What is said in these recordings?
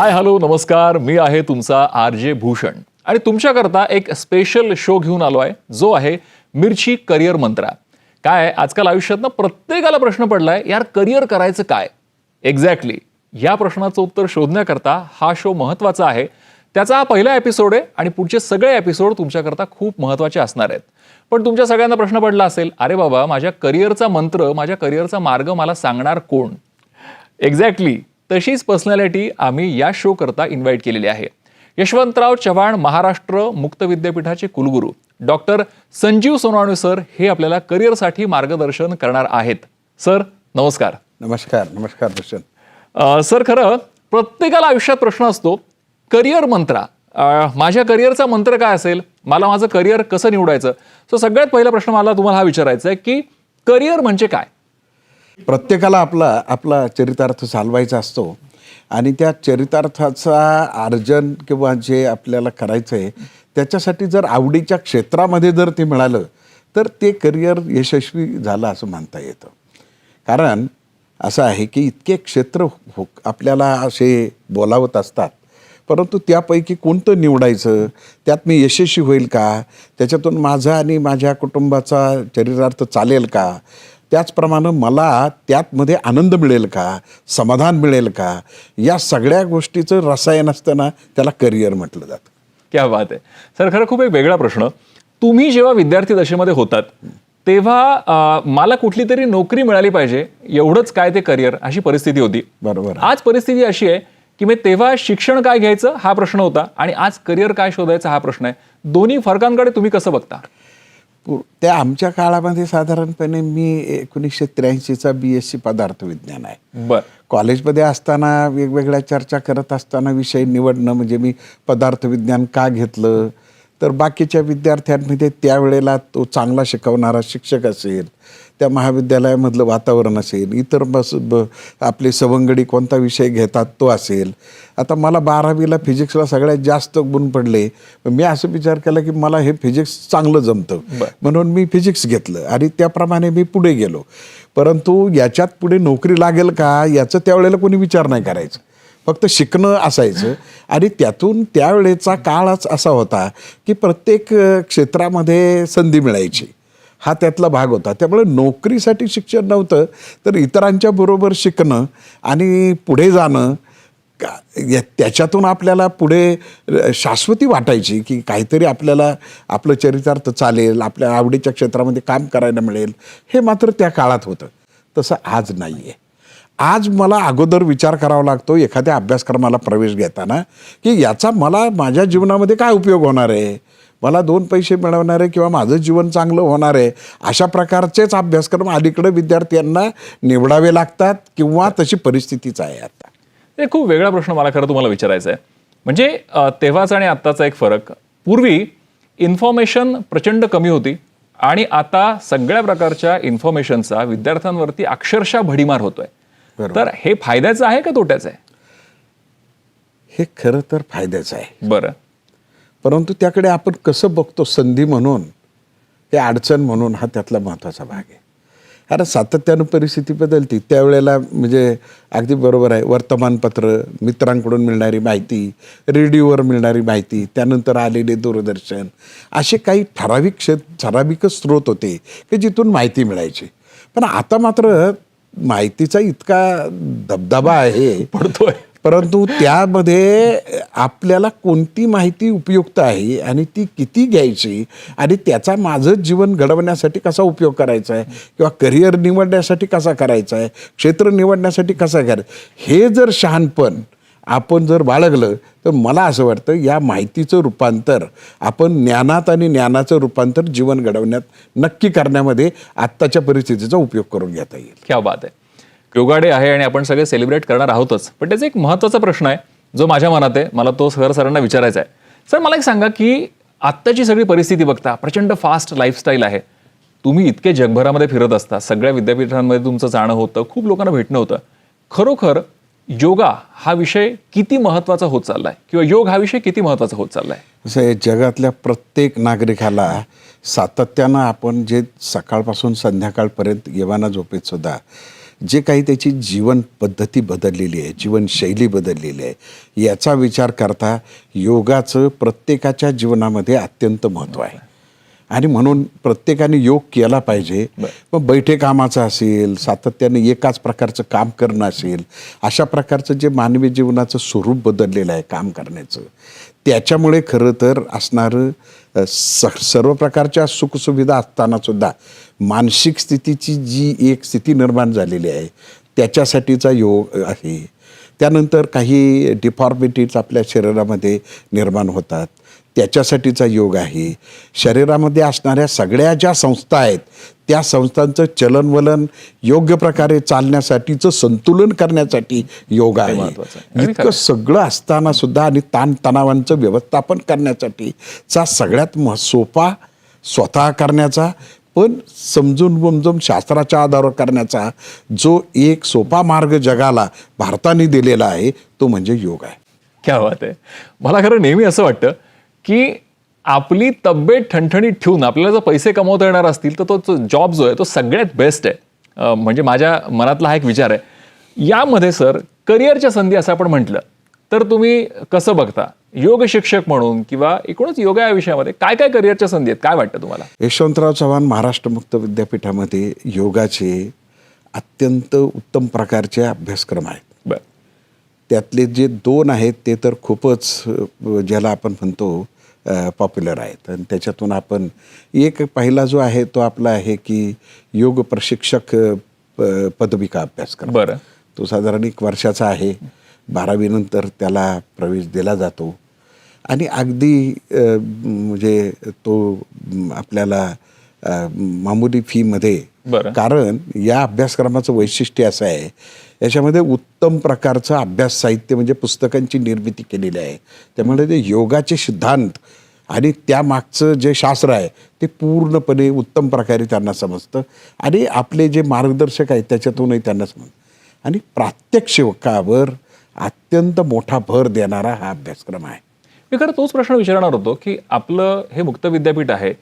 Hi hello नमस्कार, मी आहे तुमचा RJ भूषण आणि तुमच्याकरता एक स्पेशल शो घेऊन आलो आहे जो आहे मिर्ची करिअर मंत्रा. काय आजकाल आयुष्यात ना प्रत्येकाला प्रश्न पडलाय, यार करिअर करायचं काय. एक्झॅक्टली या प्रश्नाचं उत्तर शोधण्याकरता हा शो महत्त्वाचा आहे. त्याचा हा पहिला एपिसोड आहे आणि पुढचे सगळे एपिसोड तुमच्याकरता खूप महत्त्वाचे असणार आहेत. पण तुमच्या सगळ्यांना प्रश्न पडला असेल, अरे बाबा माझ्या करिअरचा मंत्र, माझ्या करिअरचा मार्ग मला सांगणार कोण. एक्झॅक्टली तशीच पर्सनॅलिटी आम्ही या शो करता इन्व्हाइट केलेली आहे. यशवंतराव चव्हाण महाराष्ट्र मुक्त विद्यापीठाचे कुलगुरू डॉक्टर संजीव सोनावणे सर हे आपल्याला करिअरसाठी मार्गदर्शन करणार आहेत. सर नमस्कार. नमस्कार. नमस्कार भूषण. सर, खरं प्रत्येकाला आयुष्यात प्रश्न असतो, करिअर मंत्रा, माझ्या करिअरचा मंत्र काय असेल, मला माझं करिअर कसं निवडायचं. सो सगळ्यात पहिला प्रश्न मला तुम्हाला हा विचारायचा आहे की करिअर म्हणजे काय. प्रत्येकाला आपला चरितार्थ चालवायचा असतो आणि त्या चरितार्थाचा अर्जन किंवा जे आपल्याला करायचं आहे त्याच्यासाठी जर आवडीच्या क्षेत्रामध्ये जर ते मिळालं तर ते करिअर यशस्वी झालं असं म्हणता येतं. कारण असं आहे की इतके क्षेत्र आपल्याला असे बोलावत असतात, परंतु त्यापैकी कोणतं निवडायचं, त्यात मी यशस्वी होईल का, त्याच्यातून माझा आणि माझ्या कुटुंबाचा चरितार्थ चालेल का, त्याचप्रमाणे मला त्यातमध्ये आनंद मिळेल का, समाधान मिळेल का, या सगळ्या गोष्टीचं रसायन असताना त्याला करिअर म्हटलं जातं. क्या बात आहे सर. खरं खूप एक वेगळा प्रश्न, तुम्ही जेव्हा विद्यार्थी दशेमध्ये होतात तेव्हा मला कुठली तरी नोकरी मिळाली पाहिजे एवढंच काय ते करिअर अशी परिस्थिती होती. बरोबर. आज परिस्थिती अशी आहे की मी तेव्हा शिक्षण काय घ्यायचं हा प्रश्न होता आणि आज करिअर काय शोधायचा हा प्रश्न आहे. दोन्ही फरकांकडे तुम्ही कसं बघता. त्या आमच्या काळामध्ये साधारणपणे मी 1983चा BSc पदार्थ विज्ञान आहे. बर. कॉलेजमध्ये असताना वेगवेगळ्या चर्चा करत असताना विषय निवडणं म्हणजे मी पदार्थ विज्ञान का घेतलं तर बाकीच्या विद्यार्थ्यांमध्ये त्यावेळेला तो चांगला शिकवणारा शिक्षक असेल, त्या महाविद्यालयामधलं वातावरण असेल, इतर आपले सवंगडी कोणता विषय घेतात तो असेल. आता मला 12वीला फिजिक्सला सगळ्यात जास्त गुण पडले. मी असं विचार केला की मला हे फिजिक्स चांगलं जमतं म्हणून मी फिजिक्स घेतलं आणि त्याप्रमाणे मी पुढे गेलो. परंतु याच्यात पुढे नोकरी लागेल का याचं त्यावेळेला कोणी विचार नाही करायचं, फक्त शिकणं असायचं. आणि त्यातून त्यावेळेचा काळच असा होता की प्रत्येक क्षेत्रामध्ये संधी मिळायची, हा त्यातला भाग होता. त्यामुळे नोकरीसाठी शिक्षण नव्हतं तर इतरांच्या बरोबर शिकणं आणि पुढे जाणं, त्याच्यातून आपल्याला पुढे शाश्वती वाटायची की काहीतरी आपल्याला आपलं चरितार्थ चालेल, आपल्या आवडीच्या क्षेत्रामध्ये काम करायला मिळेल, हे मात्र त्या काळात होतं. तसं आज नाही आहे. आज मला अगोदर विचार करावा लागतो एखाद्या अभ्यासक्रमाला प्रवेश घेताना की याचा मला माझ्या जीवनामध्ये काय उपयोग होणार आहे, मला 2 पैसे मिळवणार आहे किंवा माझं जीवन चांगलं होणार आहे, अशा प्रकारचेच अभ्यासक्रम अलीकडे विद्यार्थ्यांना निवडावे लागतात किंवा तशी परिस्थितीच आहे आता. ते खूप वेगळा प्रश्न मला खरं तुम्हाला विचारायचा आहे. म्हणजे तेव्हाचा आणि आत्ताचा एक फरक, पूर्वी इन्फॉर्मेशन प्रचंड कमी होती आणि आता सगळ्या प्रकारच्या इन्फॉर्मेशनचा विद्यार्थ्यांवरती अक्षरशः भडीमार होतोय. तर हे फायद्याचं आहे का तोट्याचं आहे. हे खरं तर फायद्याचं आहे. बरं. परंतु त्याकडे आपण कसं बघतो, संधी म्हणून हे अडचण म्हणून, हा त्यातला महत्त्वाचा भाग आहे. कारण सातत्यानं परिस्थिती बदलती. त्यावेळेला म्हणजे अगदी बरोबर आहे, वर्तमानपत्र, मित्रांकडून मिळणारी माहिती, रेडिओवर मिळणारी माहिती, त्यानंतर आलेले दूरदर्शन, असे काही ठराविकच स्रोत होते की जिथून माहिती मिळायची. पण आता मात्र माहितीचा इतका दबदबा आहे पडतोय, परंतु त्यामध्ये आपल्याला कोणती माहिती उपयुक्त आहे आणि ती किती घ्यायची आणि त्याचा माझं जीवन घडवण्यासाठी कसा उपयोग करायचा आहे किंवा करिअर निवडण्यासाठी कसा करायचा आहे, क्षेत्र निवडण्यासाठी कसा करायचं, हे जर शहाणपण आपण जर बाळगलं तर मला असं वाटतं या माहितीचं रूपांतर आपण ज्ञानात आणि ज्ञानाचं रूपांतर जीवन घडवण्यात नक्की करण्यामध्ये आत्ताच्या परिस्थितीचा उपयोग करून घेता येईल. क्या बात आहे. योगा डे आहे आणि आपण सगळे सेलिब्रेट करणार आहोतच, पण त्याचा एक महत्त्वाचा प्रश्न आहे जो माझ्या मनात आहे, मला तो सरांना विचारायचा आहे. सर मला एक सांगा की आत्ताची सगळी परिस्थिती बघता प्रचंड फास्ट लाईफस्टाईल आहे, तुम्ही इतके जगभरामध्ये फिरत असता, सगळ्या विद्यापीठांमध्ये तुमचं जाणं होतं, खूप लोकांना भेटणं होतं. खरोखर योगा हा विषय किती महत्त्वाचा होत चाललाय किंवा योग हा विषय किती महत्त्वाचा होत चाललाय. असं आहे, जगातल्या प्रत्येक नागरिकाला सातत्यानं आपण जे सकाळपासून संध्याकाळपर्यंत येवाना झोपेत सुद्धा जे काही त्याची जीवन पद्धती बदललेली आहे, जीवनशैली बदललेली आहे, याचा विचार करता योगाचं प्रत्येकाच्या जीवनामध्ये अत्यंत महत्त्व आहे. आणि म्हणून प्रत्येकाने योग केला पाहिजे. मग बैठे कामाचं असेल, सातत्याने एकाच प्रकारचं काम करणं असेल, अशा प्रकारचं जे मानवी जीवनाचं स्वरूप बदललेलं आहे काम करण्याचं, त्याच्यामुळे खरं तर असणारं सर्व प्रकारच्या सुखसुविधा असताना सुद्धा मानसिक स्थितीची जी एक स्थिती निर्माण झालेली आहे त्याच्यासाठीचा योग आहे. त्यानंतर काही डिफॉर्मिटीज आपल्या शरीरामध्ये निर्माण होतात, त्याच्यासाठीचा योग आहे. शरीरामध्ये असणाऱ्या सगळ्या ज्या संस्था आहेत त्या संस्थांचं चलनवलन योग्य प्रकारे चालण्यासाठीचं संतुलन करण्यासाठी योग आहे. इतकं सगळं असताना सुद्धा आणि ताणतणावांचं व्यवस्थापन करण्यासाठीचा सगळ्यात सोपा स्वतः करण्याचा पण समजून शास्त्राच्या आधारावर करण्याचा जो एक सोपा मार्ग जगाला भारताने दिलेला आहे तो म्हणजे योग आहे. क्या बात आहे. मला खरं नेहमी असं वाटतं की आपली तब्येत ठणठणीत ठेवून आपल्याला जर पैसे कमवता येणार असतील तर तो जॉब जो आहे तो सगळ्यात बेस्ट आहे. म्हणजे माझ्या मनातला हा एक विचार आहे. यामध्ये सर करिअरच्या संधी असं आपण म्हटलं तर तुम्ही कसं बघता योग शिक्षक म्हणून किंवा एकूणच योगा या विषयामध्ये काय काय करिअरच्या संधी आहेत, काय वाटतं तुम्हाला? यशवंतराव चव्हाण महाराष्ट्र मुक्त विद्यापीठामध्ये योगाचे अत्यंत उत्तम प्रकारचे अभ्यासक्रम आहेत. बरं. त्यातले जे 2 आहेत ते तर खूपच ज्याला आपण म्हणतो पॉप्युलर आहेत. आणि त्याच्यातून आपण एक पहिला जो आहे तो आपला आहे की योग प्रशिक्षक पदविका अभ्यासक्रम. बरं. तो साधारण 1 वर्षाचा आहे. 12वी नंतर त्याला प्रवेश दिला जातो आणि अगदी म्हणजे तो आपल्याला मामुली फीमध्ये. कारण या अभ्यासक्रमाचं वैशिष्ट्य असं आहे याच्यामध्ये उत्तम प्रकारचं अभ्यास साहित्य म्हणजे पुस्तकांची निर्मिती केलेली आहे. त्यामुळे ते योगाचे सिद्धांत आणि त्यामागचं जे शास्त्र आहे ते पूर्णपणे उत्तम प्रकारे त्यांना समजतं आणि आपले जे मार्गदर्शक आहेत त्याच्यातूनही त्यांना समजतं. आणि प्रात्यक्षिकावर अत्यंत मोठा भर देणारा हा अभ्यासक्रम आहे. मी खरं तोच प्रश्न विचारणार होतो की आपलं हे मुक्त विद्यापीठ आहे,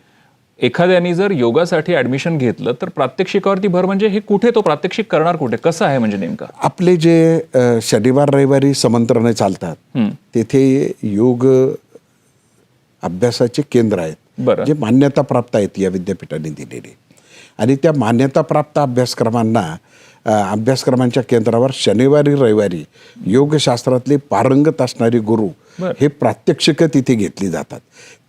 एखाद्याने जर योगासाठी ॲडमिशन घेतलं तर प्रात्यक्षिकावरती भर म्हणजे हे कुठे तो प्रात्यक्षिक करणार कुठे, कसं आहे म्हणजे नेमकं? आपले जे शनिवार रविवारी समंत्रणे चालतात तेथे योग अभ्यासाचे केंद्र आहेत जे मान्यताप्राप्त आहेत या विद्यापीठाने दिलेले. आणि त्या मान्यताप्राप्त अभ्यासक्रमांच्या केंद्रावर शनिवारी रविवारी योगशास्त्रातले पारंगत असणारे गुरु हे प्रात्यक्षिक तिथे घेतली जातात.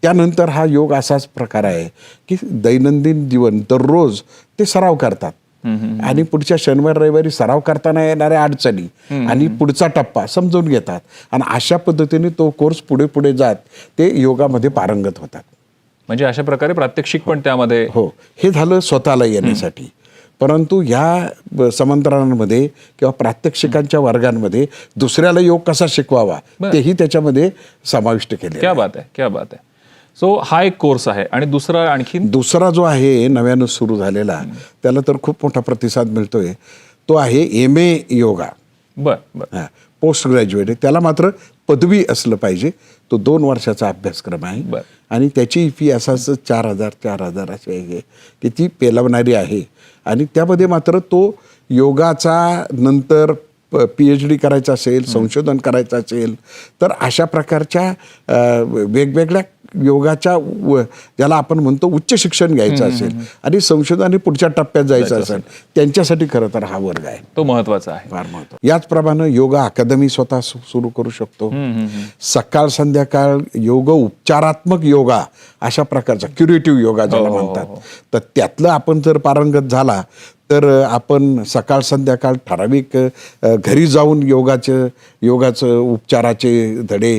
त्यानंतर हा योग असाच प्रकार आहे की दैनंदिन जीवन दररोज ते सराव करतात आणि पुढच्या शनिवार रविवारी सराव करताना येणाऱ्या अडचणी आणि पुढचा टप्पा समजून घेतात आणि अशा पद्धतीने तो कोर्स पुढे पुढे जात ते योगामध्ये पारंगत होतात. म्हणजे अशा प्रकारे प्रात्यक्षिक पण त्यामध्ये. हो, हे झालं स्वतःला येण्यासाठी. परंतु ह्या समंत्रणांमध्ये किंवा प्रात्यक्षिकांच्या वर्गांमध्ये दुसऱ्याला योग कसा शिकवावा तेही त्याच्यामध्ये समाविष्ट केले. क्या बात आहे, क्या बात आहे. सो हा एक कोर्स आहे. आणि दुसरा जो आहे नव्यानं सुरू झालेला त्याला तर खूप मोठा प्रतिसाद मिळतोय. तो आहे MA योगा. बरं. Post graduate. त्याला मात्र पदवी असलं पाहिजे. तो 2 वर्षाचा अभ्यासक्रम आहे आणि त्याची फी असाच 4,000 अशी आहे की ती पेलवणारी आहे. आणि त्यामध्ये मात्र तो योगाचा नंतर PhD करायचा असेल, संशोधन करायचं असेल तर अशा प्रकारच्या वेगवेगळ्या योगाच्या ज्याला आपण म्हणतो उच्च शिक्षण घ्यायचं असेल आणि संशोधन पुढच्या टप्प्यात जायचं असेल त्यांच्यासाठी खरं तर हा वर्ग आहे. तो महत्वाचा आहे, फार महत्त्वाचा. याचप्रमाणे योगा अकादमी स्वतः सुरू करू शकतो. सकाळ संध्याकाळ योग उपचारात्मक योगा अशा प्रकारचा क्युरेटिव्ह योगा ज्याला म्हणतात तर त्यातलं आपण जर पारंगत झाला तर आपण सकाळ संध्याकाळ ठराविक घरी जाऊन योगाचं उपचाराचे धडे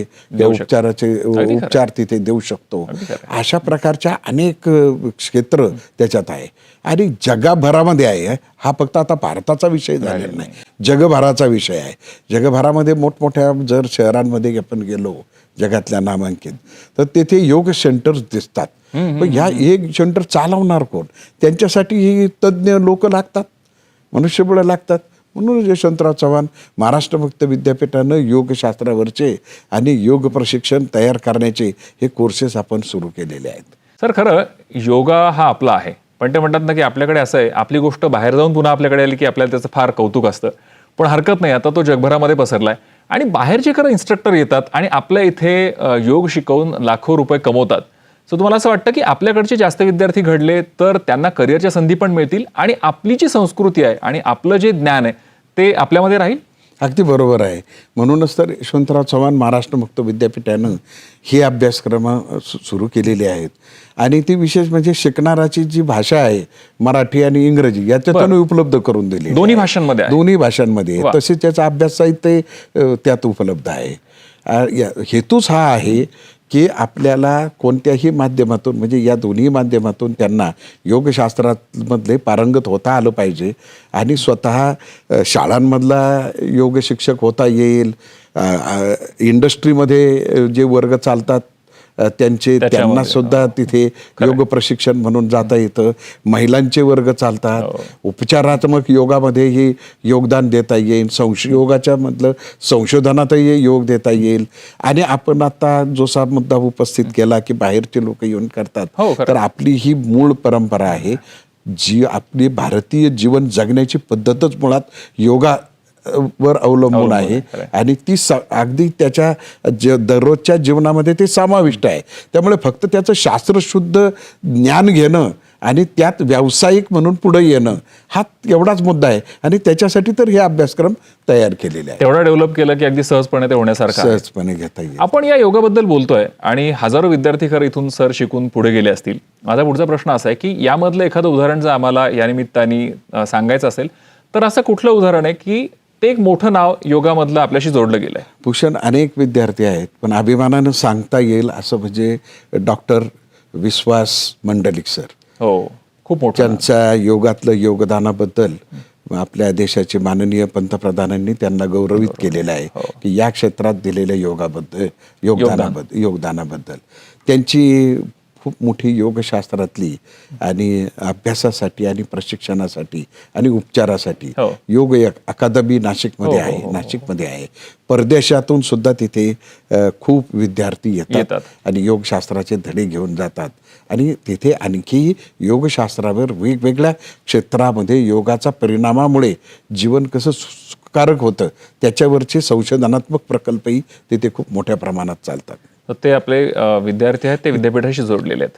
उपचार तिथे देऊ शकतो. अशा प्रकारच्या अनेक क्षेत्र त्याच्यात आहे आणि जगभरामध्ये आहे. हा फक्त आता भारताचा विषय झालेला नाही, जगभराचा विषय आहे. जगभरामध्ये मोठमोठ्या जर शहरांमध्ये आपण गेलो जगातल्या नामांकित तर तेथे योग सेंटर्स दिसतात. पण ह्या एक सेंटर चालवणार कोण? त्यांच्यासाठी ही तज्ज्ञ लोक लागतात, मनुष्यबळ लागतात. म्हणून यशवंतराव चव्हाण महाराष्ट्र मुक्त विद्यापीठानं योगशास्त्रावरचे आणि योग प्रशिक्षण तयार करण्याचे हे कोर्सेस आपण सुरू केलेले आहेत. सर खरं योगा हा आपला आहे पण ते म्हणतात ना की आपल्याकडे असं आहे, आपली गोष्ट बाहेर जाऊन पुन्हा आपल्याकडे आली की आपल्याला त्याचं फार कौतुक असतं. पण हरकत नाही, आता तो जगभरामध्ये पसरलाय आणि बाहेरचे खरं इन्स्ट्रक्टर येतात आणि आपल्या इथे योग शिकवून लाखो रुपये कमवतात. सो तुम्हाला असं वाटतं की आपल्याकडचे जास्त विद्यार्थी घडले तर त्यांना करिअरच्या संधी पण मिळतील आणि आपली जी संस्कृती आहे आणि आपलं जे ज्ञान आहे ते आपल्यामध्ये राहील? अगदी बरोबर आहे. म्हणूनच तर यशवंतराव चव्हाण महाराष्ट्र मुक्त विद्यापीठानं हे अभ्यासक्रम सुरू केलेले आहेत. आणि ती विशेष म्हणजे शिकणाराची जी भाषा आहे मराठी आणि इंग्रजी याच्यातून उपलब्ध करून दिली. दोन्ही भाषांमध्ये आहे? दोन्ही भाषांमध्ये. तसेच त्याचा अभ्यास साहित्य त्यात उपलब्ध आहे. हेतूच हा आहे की आपल्याला कोणत्याही माध्यमातून म्हणजे या दोन्ही माध्यमातून त्यांना योगशास्त्रामधले पारंगत होता आलं पाहिजे आणि स्वतः शाळांमधला योग शिक्षक होता येईल. इंडस्ट्रीमध्ये जे वर्ग चालतात त्यांना सुद्धा तिथे योग प्रशिक्षण म्हणून जाता येतं. महिलांचे वर्ग चालतात. उपचारात्मक योगामध्येही योगदान देता येईल. योगाच्या मधलं संशोधनातही योग देता येईल. आणि आपण आता जो मुद्दा उपस्थित केला की बाहेरचे लोक येऊन करतात, तर आपली ही मूळ परंपरा आहे जी आपली भारतीय जीवन जगण्याची पद्धतच मुळात योगा वर अवलंबून आहे आणि ती अगदी त्याच्या दररोजच्या जीवनामध्ये ते समाविष्ट आहे. त्यामुळे फक्त त्याचं शास्त्रशुद्ध ज्ञान घेणं आणि त्यात व्यावसायिक म्हणून पुढे येणं हा एवढाच मुद्दा आहे. आणि त्याच्यासाठी तर हे अभ्यासक्रम तयार केलेले आहे. तेवढा डेव्हलप केलं की अगदी सहजपणे ते होण्यासारखं सहजपणे घेता येईल. आपण या योगाबद्दल बोलतोय आणि हजारो विद्यार्थी खरं इथून सर शिकून पुढे गेले असतील. माझा पुढचा प्रश्न असा आहे की यामधलं एखादं उदाहरण जर आम्हाला या निमित्ताने सांगायचं असेल तर असं कुठलं उदाहरण आहे की ते एक मोठं नाव योगामधलं आपल्याशी जोडलं गेलंय? भूषण, अनेक विद्यार्थी आहेत पण अभिमानानं सांगता येईल असं म्हणजे डॉक्टर विश्वास मंडलिक सर. हो, खूप मोठं. त्यांच्या योगातलं योगदानाबद्दल आपल्या देशाचे माननीय पंतप्रधानांनी त्यांना गौरवित केलेलं आहे की या क्षेत्रात दिलेल्या योगदानाबद्दल. त्यांची खूप मोठी योगशास्त्रातली आणि अभ्यासासाठी आणि प्रशिक्षणासाठी आणि उपचारासाठी योग अकादमी नाशिकमध्ये आहे. परदेशातून सुद्धा तिथे खूप विद्यार्थी येतात आणि योगशास्त्राचे धडे घेऊन जातात. आणि तिथे आणखी योगशास्त्रावर वेगवेगळ्या क्षेत्रामध्ये योगाचा परिणामामुळे जीवन कसं सुखकारक होतं त्याच्यावरचे संशोधनात्मक प्रकल्पही तिथे खूप मोठ्या प्रमाणात चालतात. ते आपले विद्यार्थी आहेत ते विद्यापीठाशी जोडलेले आहेत.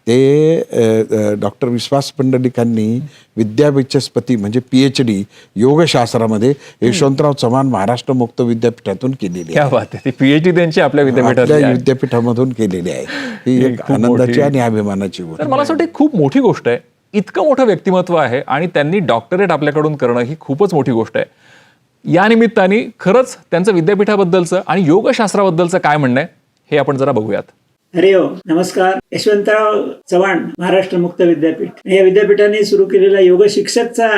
ते डॉक्टर विश्वास मंडलिकांनी विद्याविचस्पती म्हणजे PhD योगशास्त्रामध्ये यशवंतराव चव्हाण महाराष्ट्र मुक्त विद्यापीठातून केलेली आहे. ती PhD त्यांची आपल्या विद्यापीठामधून केलेली आहे. ही एक आनंदाची आणि अभिमानाची गोष्ट. तर मला असं वाटतं खूप मोठी गोष्ट आहे. इतकं मोठं व्यक्तिमत्व आहे आणि त्यांनी डॉक्टरेट आपल्याकडून करणं ही खूपच मोठी गोष्ट आहे. या निमित्ताने खरंच त्यांचं विद्यापीठाबद्दलचं आणि योगशास्त्राबद्दलचं काय म्हणणं आहे हे आपण जरा बघूयात. हरि ओम, नमस्कार. यशवंतराव चव्हाण महाराष्ट्र मुक्त विद्यापीठ या विद्यापीठाने सुरू केलेला योग शिक्षकचा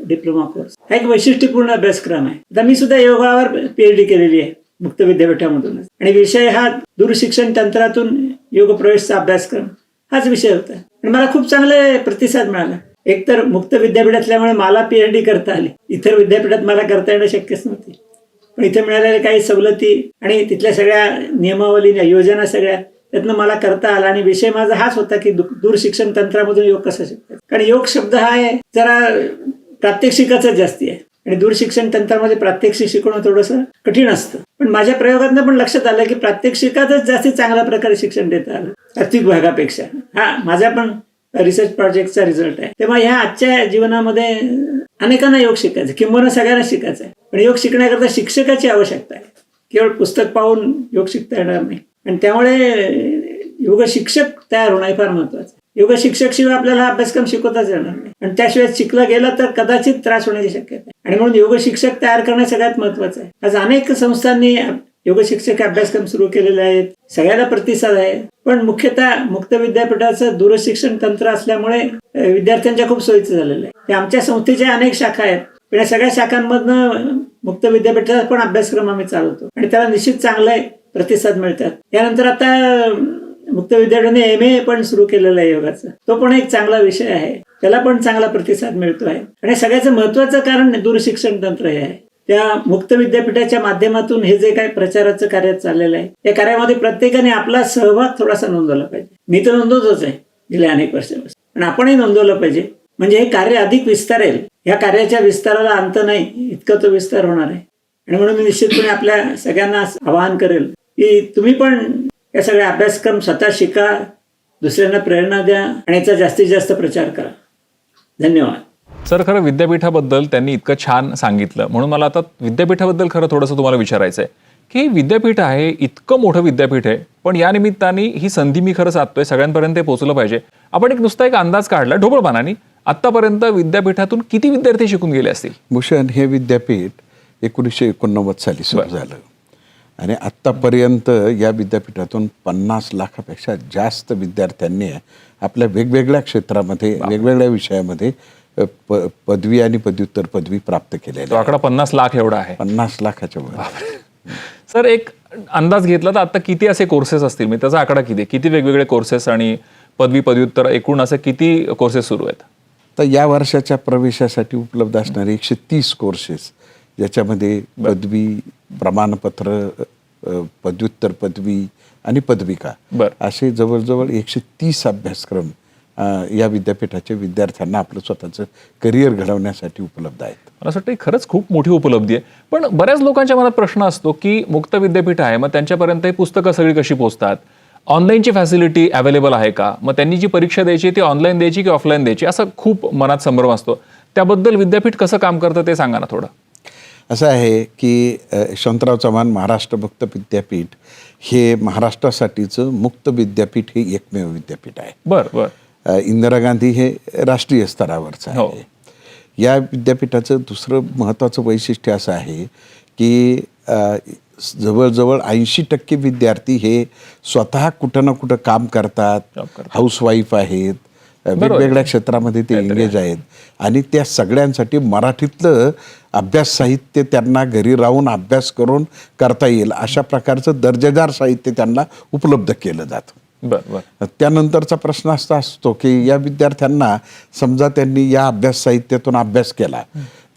डिप्लोमा कोर्स हा एक वैशिष्ट्यपूर्ण अभ्यासक्रम आहे. आता मी सुद्धा योगावर PhD केलेली आहे मुक्त विद्यापीठामधूनच आणि विषय हा दूरशिक्षण तंत्रातून योग प्रवेशचा अभ्यासक्रम हाच विषय होता. आणि मला खूप चांगले प्रतिसाद मिळाला. एकतर मुक्त विद्यापीठ असल्यामुळे मला PhD करता आली. इतर विद्यापीठात मला करता येणं शक्यच नव्हती. पण इथे मिळालेल्या काही सवलती आणि तिथल्या सगळ्या नियमावली योजना सगळ्या त्यातनं मला करता आला. आणि विषय माझा हाच होता की दूरशिक्षण तंत्रामधून योग कसा शिकतात. कारण योग शब्द हा आहे जरा प्रात्यक्षिकाचाच जास्ती आहे आणि दूरशिक्षण तंत्रामध्ये प्रात्यक्षिक शिकवणं थोडंसं कठीण असतं. पण माझ्या प्रयोगातनं पण लक्षात आलं की प्रात्यक्षिकातच जास्ती चांगल्या प्रकारे शिक्षण देता आलं तात्विक भागापेक्षा. हा माझा पण रिसर्च प्रोजेक्टचा रिझल्ट आहे. तेव्हा ह्या आजच्या जीवनामध्ये अनेकांना योग शिकायचं, किंबहुना सगळ्यांना शिकायचं आहे. पण योग शिकण्याकरता शिक्षकाची आवश्यकता आहे. केवळ पुस्तक पाहून योग शिकता येणार नाही. आणि त्यामुळे योग शिक्षक तयार होणं हे फार महत्वाचं आहे. योग शिक्षक शिवाय आपल्याला अभ्यासक्रम शिकवताच येणार नाही आणि त्याशिवाय शिकला गेला तर कदाचित त्रास होण्याची शक्यता आहे. आणि म्हणून योग शिक्षक तयार करणं सगळ्यात महत्वाचं आहे. आज अनेक संस्थांनी योग शिक्षक अभ्यासक्रम सुरू केलेले आहेत. सगळ्याला प्रतिसाद आहे. पण मुख्यतः मुक्त विद्यापीठाचं दूरशिक्षण तंत्र असल्यामुळे विद्यार्थ्यांच्या खूप सोयीचं झालेलं आहे. आमच्या संस्थेच्या अनेक शाखा आहेत. पण या सगळ्या शाखांमधनं मुक्त विद्यापीठाचा पण अभ्यासक्रम आम्ही चालवतो आणि त्याला निश्चित चांगले प्रतिसाद मिळतात. यानंतर आता मुक्त विद्यापीठाने MA पण सुरू केलेला आहे योगाचा. तो पण एक चांगला विषय आहे. त्याला पण चांगला प्रतिसाद मिळतो आहे. आणि सगळ्याचं महत्वाचं कारण दूरशिक्षण तंत्र हे आहे. त्या मुक्त विद्यापीठाच्या माध्यमातून हे जे काही प्रचाराचं कार्य चाललेलं आहे या कार्यामध्ये प्रत्येकाने आपला सहभाग थोडासा नोंदवला पाहिजे. मी तर नोंदवतोच आहे गेल्या अनेक वर्षापासून. पण आपणही नोंदवलं पाहिजे. म्हणजे हे कार्य अधिक विस्तारेल. या कार्याच्या विस्ताराला अंत नाही, इतका तो विस्तार होणार आहे. आणि म्हणून मी निश्चितपणे आपल्या सगळ्यांना आवाहन करेल की तुम्ही पण या सगळे अभ्यासक्रम स्वतः शिका, दुसऱ्यांना प्रेरणा द्या आणि याचा जास्तीत जास्त प्रचार करा. धन्यवाद. सर, खरं विद्यापीठाबद्दल त्यांनी इतकं छान सांगितलं, म्हणून मला आता विद्यापीठाबद्दल खरं थोडंसं तुम्हाला विचारायचं आहे की विद्यापीठ आहे, इतकं मोठं विद्यापीठ आहे, पण या निमित्ताने ही संधी मी खरं साधतोय, सगळ्यांपर्यंत ते पोहोचलं पाहिजे. आपण एक नुसता एक अंदाज काढला ढोबळमानाने, आत्तापर्यंत विद्यापीठातून किती विद्यार्थी शिकून गेले असतील? भूषण, हे विद्यापीठ 1989 साली सुरू झालं आणि आत्तापर्यंत या विद्यापीठातून 50 लाखापेक्षा जास्त विद्यार्थ्यांनी आपल्या वेगवेगळ्या क्षेत्रामध्ये वेगवेगळ्या विषयामध्ये पदवी आणि पदव्युत्तर पदवी प्राप्त केलेली. तो आकडा 50 लाख एवढा आहे. 50 लाखाच्या वर. सर, एक अंदाज घेतला तर आता किती असे कोर्सेस असतील, मी त्याचा आकडा किती वेगवेगळे कोर्सेस आणि पदवी पदव्युत्तर एकूण असे किती कोर्सेस सुरू आहेत? तर या वर्षाच्या प्रवेशासाठी उपलब्ध असणारे 130 कोर्सेस, ज्याच्यामध्ये पदवी, प्रमाणपत्र, पदव्युत्तर पदवी आणि पदविका असे जवळजवळ 130 अभ्यासक्रम या विद्यापीठाच्या विद्यार्थ्यांना आपलं स्वतःचं करिअर घडवण्यासाठी उपलब्ध आहेत. मला असं वाटतं ही खरंच खूप मोठी उपलब्धी आहे. पण बऱ्याच लोकांच्या मनात प्रश्न असतो की मुक्त विद्यापीठ आहे, मग त्यांच्यापर्यंत ही पुस्तकं सगळी कशी पोहोचतात? ऑनलाईनची फॅसिलिटी अवेलेबल आहे का? मग त्यांनी जी परीक्षा द्यायची ती ऑनलाईन द्यायची की ऑफलाईन द्यायची, असं खूप मनात संभ्रम असतो. त्याबद्दल विद्यापीठ कसं काम करतं ते सांगा ना थोडं. असं आहे की यशवंतराव चव्हाण महाराष्ट्र मुक्त विद्यापीठ हे महाराष्ट्रासाठीचं मुक्त विद्यापीठ हे एकमेव विद्यापीठ आहे. बरं. इंदिरा गांधी हे राष्ट्रीय स्तरावरचं आहे. या विद्यापीठाचं दुसरं महत्त्वाचं वैशिष्ट्य असं आहे की जवळजवळ 80% विद्यार्थी हे स्वतः कुठं ना कुठं काम करतात, हाऊसवाईफ आहेत, वेगवेगळ्या क्षेत्रामध्ये ते एंगेज आहेत आणि त्या सगळ्यांसाठी मराठीतलं अभ्यास साहित्य त्यांना घरी राहून अभ्यास करून करता येईल अशा प्रकारचं दर्जेदार साहित्य त्यांना उपलब्ध केलं जातं. त्यानंतरचा प्रश्न असा असतो की या विद्यार्थ्यांना समजा त्यांनी या अभ्यास साहित्यातून अभ्यास केला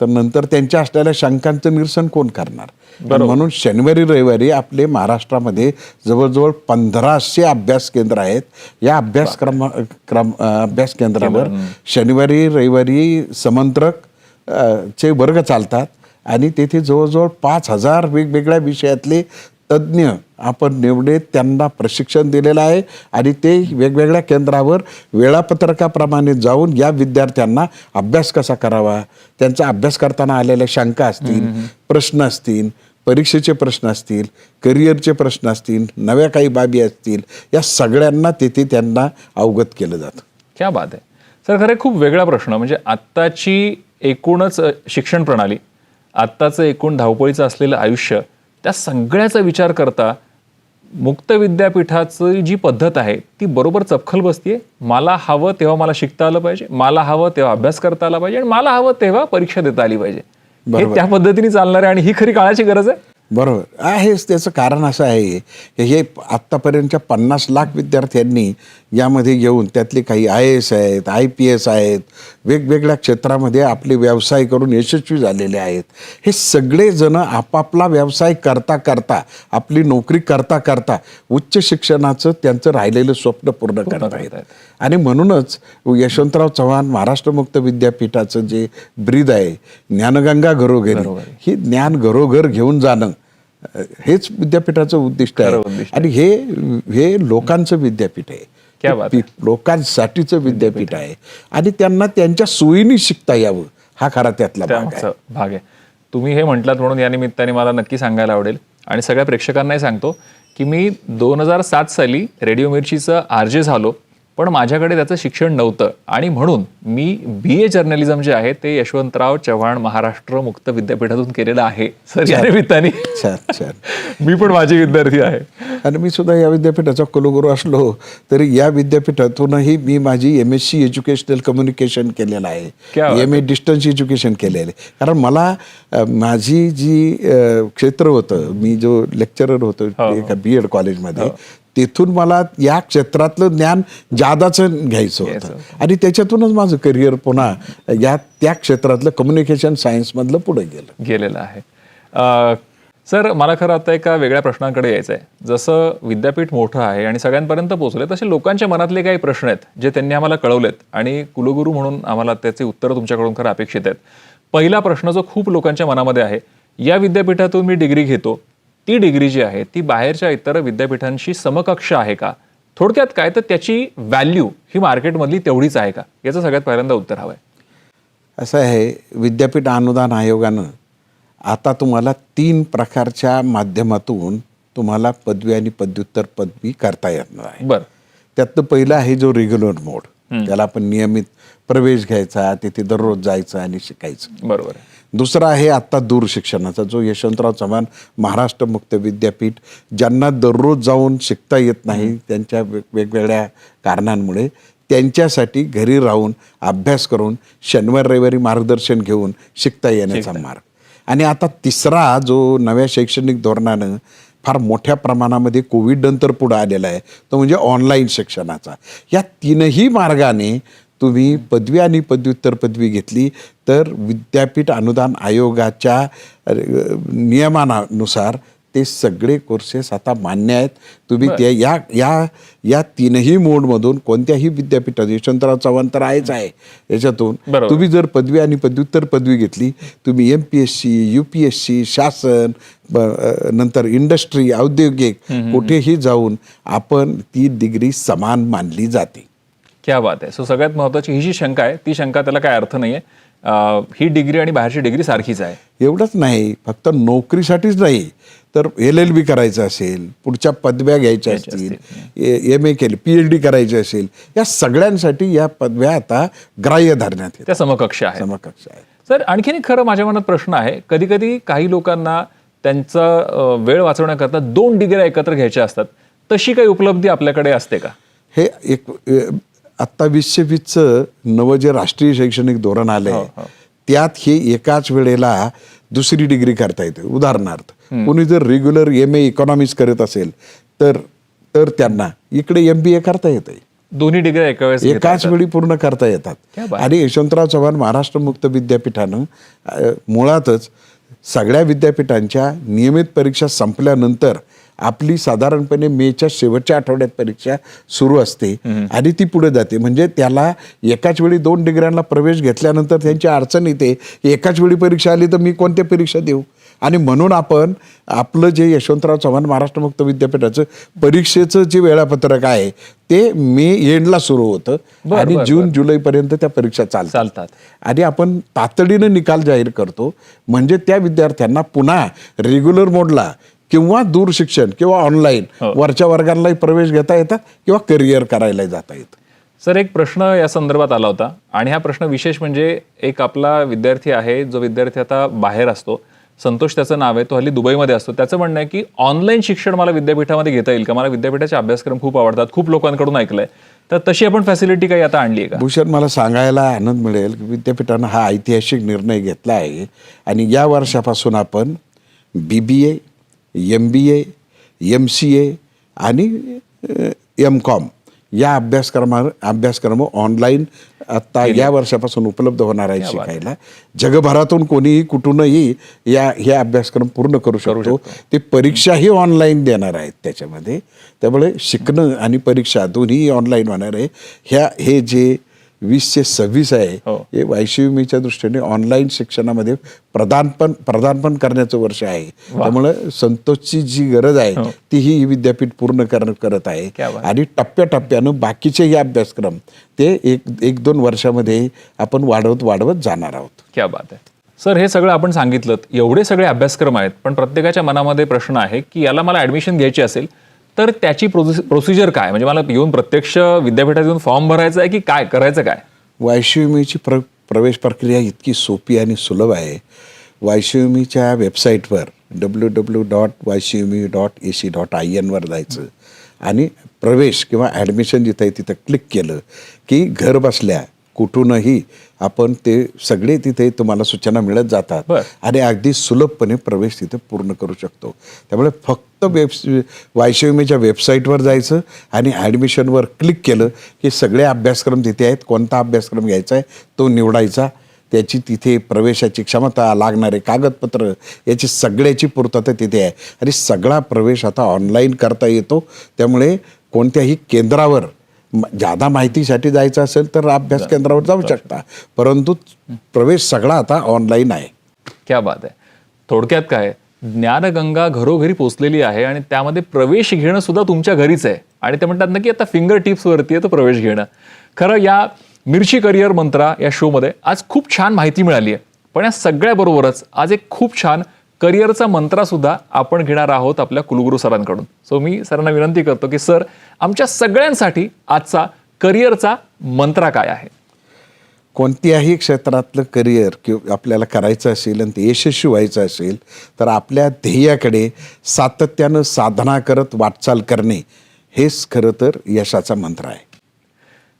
तर नंतर त्यांच्या असलेल्या शंकांचं निरसन कोण करणार? म्हणून शनिवारी रविवारी आपले महाराष्ट्रामध्ये जवळजवळ 1500 अभ्यास केंद्र आहेत. या अभ्यास केंद्रावर शनिवारी रविवारी समंत्रक चे वर्ग चालतात आणि तेथे जवळजवळ 5000 वेगवेगळ्या विषयातले तज्ज्ञ आपण निवडे त्यांना प्रशिक्षण दिलेलं आहे आणि ते वेगवेगळ्या केंद्रावर वेळापत्रकाप्रमाणे जाऊन या विद्यार्थ्यांना अभ्यास कसा करावा, त्यांचा अभ्यास करताना आलेल्या शंका असतील, प्रश्न असतील, परीक्षेचे प्रश्न असतील, करिअरचे प्रश्न असतील, नव्या काही बाबी असतील, या सगळ्यांना तेथे त्यांना अवगत केलं जातं. क्या बात आहे सर. खरे खूप वेगळा प्रश्न, म्हणजे आत्ताची एकूणच शिक्षण प्रणाली, आत्ताचं एकूण धावपळीचं असलेलं आयुष्य, त्या सगळ्याचा विचार करता मुक्त विद्यापीठाची जी पद्धत आहे ती बरोबर चपखल बसतीये. मला हवं तेव्हा मला शिकता आलं पाहिजे, मला हवं तेव्हा अभ्यास करता आला पाहिजे आणि मला हवं तेव्हा परीक्षा देता आली पाहिजे. हे त्या पद्धतीने चालणार आहे आणि ही खरी काळाची गरज आहे. बरोबर आहेच. त्याचं कारण असं आहे की हे आत्तापर्यंतच्या 50 लाख विद्यार्थ्यांनी यामध्ये येऊन त्यातले काही IAS आहेत, IPS आहेत, वेगवेगळ्या क्षेत्रामध्ये आपले व्यवसाय करून यशस्वी झालेले आहेत. हे सगळे जण आपापला व्यवसाय करता करता, आपली नोकरी करता करता उच्च शिक्षणाचं त्यांचं राहिलेलं स्वप्न पूर्ण करत आहेत. आणि म्हणूनच यशवंतराव चव्हाण महाराष्ट्र मुक्त विद्यापीठाचं जे ब्रीद आहे, ज्ञानगंगा घरोघरी, ही ज्ञान घरोघर घेऊन जाणं हेच विद्यापीठाचं उद्दिष्ट आहे. आणि हे लोकांचं विद्यापीठ आहे, लोकांसाठीचं विद्यापीठ आहे आणि त्यांना त्यांच्या सोयीने शिकता यावं हा खरा त्यातला भाग आहे. तुम्ही हे म्हटलात म्हणून या निमित्ताने मला नक्की सांगायला आवडेल आणि सगळ्या प्रेक्षकांनाही सांगतो की मी 2007 साली रेडिओ मिर्चीचं RJ झालो, पण माझ्याकडे त्याचं शिक्षण नव्हतं आणि म्हणून मी BA जर्नलिझम जे आहे ते यशवंतराव चव्हाण महाराष्ट्र मुक्त विद्यापीठातून केलेलं आहे. सर या निमित्ताने मी पण माझे विद्यार्थी आहे आणि मी सुद्धा या विद्यापीठाचा कुलगुरू असलो तरी या विद्यापीठातूनही मी माझी MSc एज्युकेशनल कम्युनिकेशन केलेलं आहे, MA डिस्टन्स एज्युकेशन केलेलं आहे. कारण मला माझी जी क्षेत्र होतं, मी जो लेक्चरर होतो एका BEd कॉलेजमध्ये, तिथून मला या क्षेत्रातलं ज्ञान जादाचं घ्यायचं होतं आणि त्याच्यातूनच माझं करिअर पुन्हा त्या क्षेत्रातलं कम्युनिकेशन सायन्समधलं पुढे गेलेलं आहे. सर मला खरं आता एका वेगळ्या प्रश्नाकडे यायचं आहे. जसं विद्यापीठ मोठं आहे आणि सगळ्यांपर्यंत पोहोचले, तसे लोकांच्या मनातले काही प्रश्न आहेत जे त्यांनी आम्हाला कळवलेत आणि कुलगुरू म्हणून आम्हाला त्याचे उत्तर तुमच्याकडून खरं अपेक्षित आहेत. पहिला प्रश्न जो खूप लोकांच्या मनामध्ये आहे, या विद्यापीठातून मी डिग्री घेतो, ती डिग्री जी आहे ती बाहेरच्या इतर विद्यापीठांशी समकक्ष आहे का? थोडक्यात काय तर त्याची व्हॅल्यू ही मार्केटमधली तेवढीच आहे का? याचं सगळ्यात पहिल्यांदा उत्तर हवं आहे. असं आहे, विद्यापीठ अनुदान आयोगानं आता तुम्हाला 3 प्रकारच्या माध्यमातून तुम्हाला पदवी आणि पदव्युत्तर पदवी करता येणार आहे. बरं. त्यातलं पहिलं आहे जो रेग्युलर मोड, त्याला आपण नियमित प्रवेश घ्यायचा, तिथे दररोज जायचं आणि शिकायचं. बरोबर आहे. दुसरा आहे आत्ता दूर शिक्षणाचा, जो यशवंतराव चव्हाण महाराष्ट्र मुक्त विद्यापीठ, ज्यांना दररोज जाऊन शिकता येत नाही त्यांच्या वेगवेगळ्या कारणांमुळे, त्यांच्यासाठी घरी राहून अभ्यास करून शनिवार रविवारी मार्गदर्शन घेऊन शिकता येण्याचा मार्ग. आणि आता तिसरा जो नव्या शैक्षणिक धोरणानं फार मोठ्या प्रमाणामध्ये कोविड नंतर पुढे आलेला आहे, तो म्हणजे ऑनलाईन शिक्षणाचा. या 3ही मार्गाने तुम्ही पदवी आणि पदव्युत्तर पदवी घेतली तर विद्यापीठ अनुदान आयोगाच्या नियमानुसार ते सगळे कोर्सेस आता मान्य आहेत. तुम्ही त्या या 3ही मोडमधून कोणत्याही विद्यापीठात, यशवंतराव चव्हाण तर आहेच आहे याच्यातून, तुम्ही जर पदवी आणि पदव्युत्तर पदवी घेतली, तुम्ही MPSC, UPSC, शासन, नंतर इंडस्ट्री, औद्योगिक कुठेही जाऊन आपण ती डिग्री समान मानली जाते. क्या बात आहे. सो सगळ्यात महत्त्वाची ही जी शंका आहे, ती शंका त्याला काय अर्थ नाहीये. ही डिग्री आणि बाहेरची डिग्री सारखीच आहे. एवढंच नाही, फक्त नोकरीसाठीच नाही, तर LLB करायचं असेल, पुढच्या पदव्या घ्यायच्या असतील, MA केली, PhD करायची असेल, या सगळ्यांसाठी या पदव्या आता ग्राह्य धरण्यात येतात. त्या समकक्ष आहे. समकक्ष आहे. सर आणखीन एक खरं माझ्या मनात प्रश्न आहे, कधी कधी काही लोकांना त्यांचा वेळ वाचवण्याकरता 2 डिग्र्या एकत्र घ्यायच्या असतात, तशी काही उपलब्धी आपल्याकडे असते का? हे एक आत्ता 2020चं नवं जे राष्ट्रीय शैक्षणिक धोरण आलंय त्यात हे एकाच वेळेला दुसरी डिग्री करता येते. उदाहरणार्थ कोणी जर रेग्युलर MA इकॉनॉमिक्स करत असेल तर त्यांना इकडे MBA करता येते. दोन्ही डिग्र्या एकाच वेळी पूर्ण करता येतात. आणि यशवंतराव चव्हाण महाराष्ट्र मुक्त विद्यापीठानं मुळातच सगळ्या विद्यापीठांच्या नियमित परीक्षा संपल्यानंतर आपली साधारणपणे मेच्या शेवटच्या आठवड्यात परीक्षा सुरू असते आणि ती पुढे जाते. म्हणजे त्याला एकाच वेळी 2 डिग्र्यांना प्रवेश घेतल्यानंतर त्यांची अडचण येते, एकाच वेळी परीक्षा आली तर मी कोणत्या परीक्षा देऊ. आणि म्हणून आपण आपलं जे यशवंतराव चव्हाण महाराष्ट्र मुक्त विद्यापीठाचं परीक्षेचं जे वेळापत्रक आहे ते मे एंडला सुरू होतं आणि जून जुलैपर्यंत त्या परीक्षा चालतात. आणि आपण तातडीनं निकाल जाहीर करतो, म्हणजे त्या विद्यार्थ्यांना पुन्हा रेग्युलर मोडला किंवा दूर शिक्षण किंवा ऑनलाईन वरच्या वर्गांनाही प्रवेश घेता येतात किंवा करिअर करायला जाता येतं. सर एक प्रश्न या संदर्भात आला होता आणि हा प्रश्न विशेष म्हणजे एक आपला विद्यार्थी आहे, जो विद्यार्थी आता बाहेर असतो, संतोष त्याचं नाव आहे, तो हल्ली दुबईमध्ये असतो. त्याचं म्हणणं आहे की ऑनलाईन शिक्षण मला विद्यापीठामध्ये घेता येईल का? मला विद्यापीठाचे अभ्यासक्रम खूप आवडतात, खूप लोकांकडून ऐकलंय, तर तशी आपण फॅसिलिटी काही आता आणली आहे का? भूषण, मला सांगायला आनंद मिळेल की विद्यापीठानं हा ऐतिहासिक निर्णय घेतला आहे आणि या वर्षापासून आपण BBA, MBA, MCA आणि MCOM या अभ्यासक्रम ऑनलाईन आता या वर्षापासून उपलब्ध होणार आहे शिकायला. जगभरातून कोणीही कुठूनही हे अभ्यासक्रम पूर्ण करू शकतो. ते परीक्षाही ऑनलाईन देणार आहेत त्याच्यामध्ये. त्यामुळे शिकणं आणि परीक्षा दोन्ही ऑनलाईन होणार आहे. हे जे 2026 आहे हे YCUMEच्या दृष्टीने ऑनलाईन शिक्षणामध्ये प्रदानपण करण्याचं वर्ष आहे. त्यामुळं संतोषची जी गरज आहे तीही ही विद्यापीठ पूर्ण करत आहे. आणि टप्प्याटप्प्यानं बाकीचे हे अभ्यासक्रम ते 1-2 वर्षामध्ये आपण वाढवत जाणार आहोत. क्या बात आहे. सर हे सगळं आपण सांगितलं, एवढे सगळे अभ्यासक्रम आहेत, पण प्रत्येकाच्या मनामध्ये प्रश्न आहे की याला मला ऍडमिशन घ्यायची असेल तर त्याची प्रोसिजर काय? म्हणजे मला येऊन प्रत्यक्ष विद्यापीठात येऊन फॉर्म भरायचा आहे की काय करायचं काय? YCUMEची प्रवेश प्रक्रिया इतकी सोपी आणि सुलभ आहे. YCUMEच्या वेबसाईटवर www.ycume.ac.in वर जायचं आणि प्रवेश किंवा ॲडमिशन जिथं आहे तिथं क्लिक केलं की घर बसल्या कुठूनही आपण ते सगळे तिथे तुम्हाला सूचना मिळत जातात आणि अगदी सुलभपणे प्रवेश तिथे पूर्ण करू शकतो. त्यामुळे फक्त YCUMEच्या वेबसाईटवर जायचं आणि ॲडमिशनवर क्लिक केलं की सगळे अभ्यासक्रम तिथे आहेत. कोणता अभ्यासक्रम घ्यायचा आहे तो निवडायचा, त्याची तिथे प्रवेशाची क्षमता, लागणारे कागदपत्र याची सगळ्याची पूर्तता तिथे आहे आणि सगळा प्रवेश आता ऑनलाईन करता येतो. त्यामुळे कोणत्याही केंद्रावर जादा माहितीसाठी जायचं असेल तर अभ्यास केंद्रावर जाऊ शकता, परंतु प्रवेश सगळा आता ऑनलाईन आहे. क्या बात आहे. थोडक्यात काय, ज्ञानगंगा घरोघरी पोचलेली आहे आणि त्यामध्ये प्रवेश घेणं सुद्धा तुमच्या घरीच आहे. आणि ते म्हणतात ना की आता फिंगर टिप्सवरती आहे तर प्रवेश घेणं. खरं या मिर्ची करिअर मंत्रा या शोमध्ये आज खूप छान माहिती मिळाली आहे. पण या सगळ्याबरोबरच आज एक खूप छान करिअरचा मंत्रा सुद्धा आपण घेणार आहोत आपल्या कुलगुरू सरांकडून. सो मी सरांना विनंती करतो की सर, आमच्या सगळ्यांसाठी आजचा करिअरचा मंत्रा काय आहे? कोणत्याही क्षेत्रातलं करिअर किंवा आपल्याला करायचं असेल आणि ते यशस्वी व्हायचं असेल तर आपल्या ध्येयाकडे सातत्यानं साधना करत वाटचाल करणे हेच खरं तर यशाचा मंत्र आहे.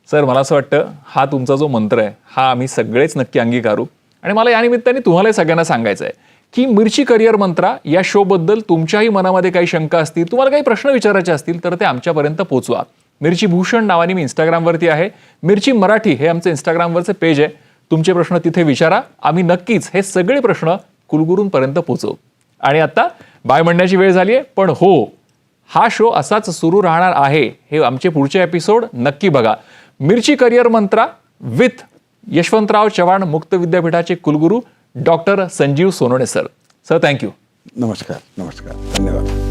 सर, मला असं वाटतं हा तुमचा जो मंत्र आहे हा आम्ही सगळेच नक्की अंगीकारू. आणि मला या निमित्ताने तुम्हाला सगळ्यांना सांगायचं आहे की मिर्ची करिअर मंत्रा या शोबद्दल तुमच्याही मनामध्ये काही शंका असतील, तुम्हाला काही प्रश्न विचारायचे असतील तर ते आमच्यापर्यंत पोचवा. मिर्ची भूषण नावाने मी इंस्टाग्रामवरती आहे. मिर्ची मराठी हे आमचं इंस्टाग्रामवरचं पेज आहे. तुमचे प्रश्न तिथे विचारा. आम्ही नक्कीच हे सगळे प्रश्न कुलगुरूंपर्यंत पोचवू. आणि आता बाय म्हणण्याची वेळ झाली आहे. पण हो, हा शो असाच सुरू राहणार आहे. हे आमचे पुढचे एपिसोड नक्की बघा. मिर्ची career Mantra with Yashwantrao Chavan मुक्त विद्यापीठाचे कुलगुरू doctor Sanjeev Sonawane sir. Sir, thank you. नमस्कार. धन्यवाद.